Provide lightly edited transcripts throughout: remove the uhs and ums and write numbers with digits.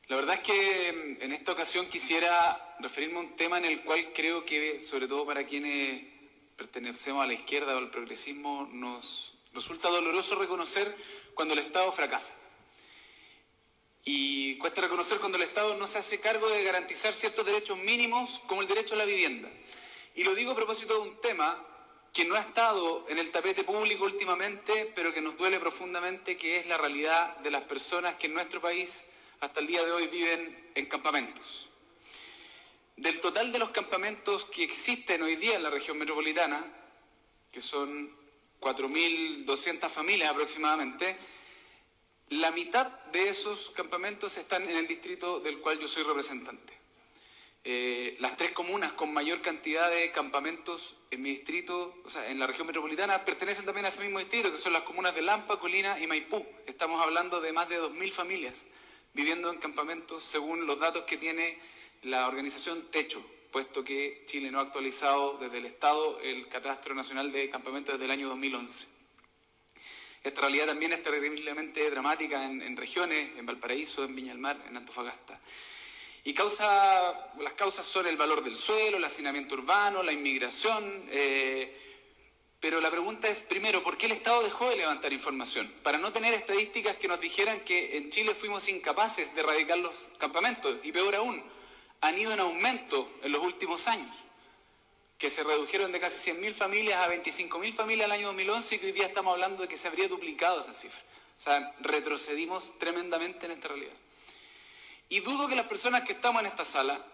La verdad es que en esta ocasión quisiera referirme a un tema en el cual creo que, sobre todo para quienes pertenecemos a la izquierda o al progresismo, nos resulta doloroso reconocer cuando el Estado fracasa. Y cuesta reconocer cuando el Estado no se hace cargo de garantizar ciertos derechos mínimos, como el derecho a la vivienda. Y lo digo a propósito de un tema que no ha estado en el tapete público últimamente, pero que nos duele profundamente, que es la realidad de las personas que en nuestro país hasta el día de hoy viven en campamentos. Del total de los campamentos que existen hoy día en la región metropolitana, que son 4.200 familias aproximadamente, la mitad de esos campamentos están en el distrito del cual yo soy representante. Las 3 comunas con mayor cantidad de campamentos en mi distrito, o sea, en la región metropolitana, pertenecen también a ese mismo distrito, que son las comunas de Lampa, Colina y Maipú. Estamos hablando de más de 2.000 familias viviendo en campamentos, según los datos que tiene la organización Techo, puesto que Chile no ha actualizado desde el Estado el Catastro Nacional de Campamentos desde el año 2011. Esta realidad también es terriblemente dramática en regiones, en Valparaíso, en Viña del Mar, en Antofagasta. Y las causas son el valor del suelo, el hacinamiento urbano, la inmigración, pero la pregunta es, primero, ¿por qué el Estado dejó de levantar información? Para no tener estadísticas que nos dijeran que en Chile fuimos incapaces de erradicar los campamentos, y peor aún, han ido en aumento en los últimos años, que se redujeron de casi 100.000 familias a 25.000 familias el año 2011 y que hoy día estamos hablando de que se habría duplicado esa cifra. O sea, retrocedimos tremendamente en esta realidad. Y dudo que las personas que estamos en esta sala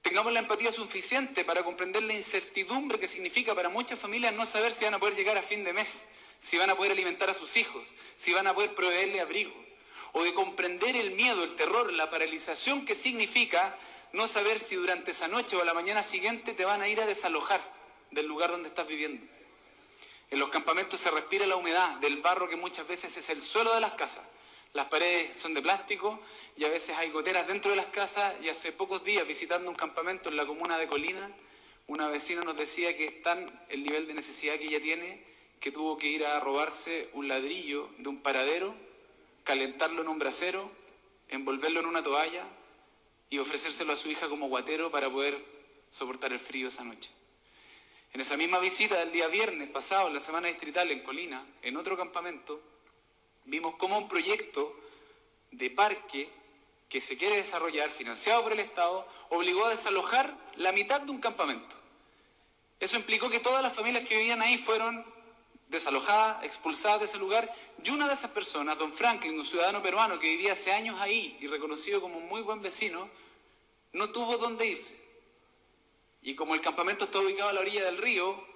tengamos la empatía suficiente para comprender la incertidumbre que significa para muchas familias no saber si van a poder llegar a fin de mes, si van a poder alimentar a sus hijos, si van a poder proveerle abrigo, o de comprender el miedo, el terror, la paralización que significa no saber si durante esa noche o la mañana siguiente te van a ir a desalojar del lugar donde estás viviendo. En los campamentos se respira la humedad del barro que muchas veces es el suelo de las casas. Las paredes son de plástico y a veces hay goteras dentro de las casas, y hace pocos días visitando un campamento en la comuna de Colina, una vecina nos decía que es tan el nivel de necesidad que ella tiene que tuvo que ir a robarse un ladrillo de un paradero, calentarlo en un brasero, envolverlo en una toalla y ofrecérselo a su hija como guatero para poder soportar el frío esa noche. En esa misma visita del día viernes pasado, en la semana distrital en Colina, en otro campamento, vimos cómo un proyecto de parque que se quiere desarrollar, financiado por el Estado, obligó a desalojar la mitad de un campamento. Eso implicó que todas las familias que vivían ahí fueron desalojadas, expulsadas de ese lugar, y una de esas personas, don Franklin, un ciudadano peruano que vivía hace años ahí y reconocido como un muy buen vecino, no tuvo dónde irse. Y como el campamento está ubicado a la orilla del río,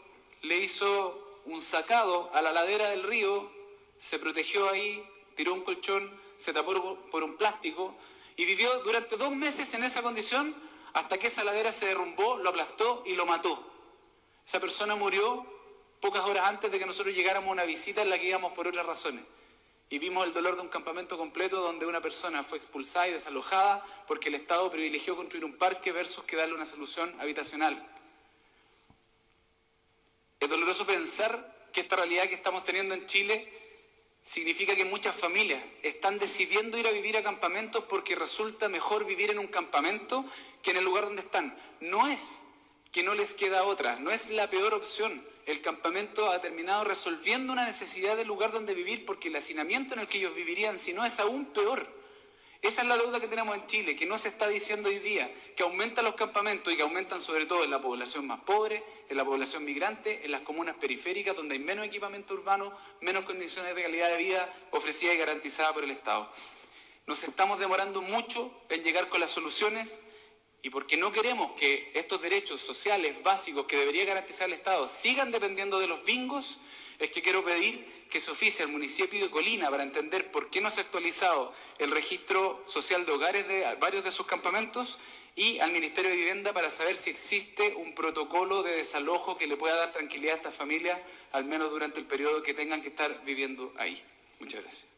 le hizo un sacado a la ladera del río, se protegió ahí, tiró un colchón, se tapó por un plástico y vivió durante 2 meses en esa condición hasta que esa ladera se derrumbó, lo aplastó y lo mató. Esa persona murió pocas horas antes de que nosotros llegáramos a una visita en la que íbamos por otras razones. Y vimos el dolor de un campamento completo donde una persona fue expulsada y desalojada porque el Estado privilegió construir un parque versus que darle una solución habitacional. Es doloroso pensar que esta realidad que estamos teniendo en Chile significa que muchas familias están decidiendo ir a vivir a campamentos porque resulta mejor vivir en un campamento que en el lugar donde están. No es que no les queda otra, no es la peor opción. El campamento ha terminado resolviendo una necesidad del lugar donde vivir porque el hacinamiento en el que ellos vivirían, si no, es aún peor. Esa es la deuda que tenemos en Chile, que no se está diciendo hoy día, que aumentan los campamentos y que aumentan sobre todo en la población más pobre, en la población migrante, en las comunas periféricas donde hay menos equipamiento urbano, menos condiciones de calidad de vida ofrecidas y garantizadas por el Estado. Nos estamos demorando mucho en llegar con las soluciones y porque no queremos que estos derechos sociales básicos que debería garantizar el Estado sigan dependiendo de los bingos, es que quiero pedir que se oficie al municipio de Colina para entender por qué no se ha actualizado el registro social de hogares de varios de sus campamentos y al Ministerio de Vivienda para saber si existe un protocolo de desalojo que le pueda dar tranquilidad a estas familias, al menos durante el periodo que tengan que estar viviendo ahí. Muchas gracias.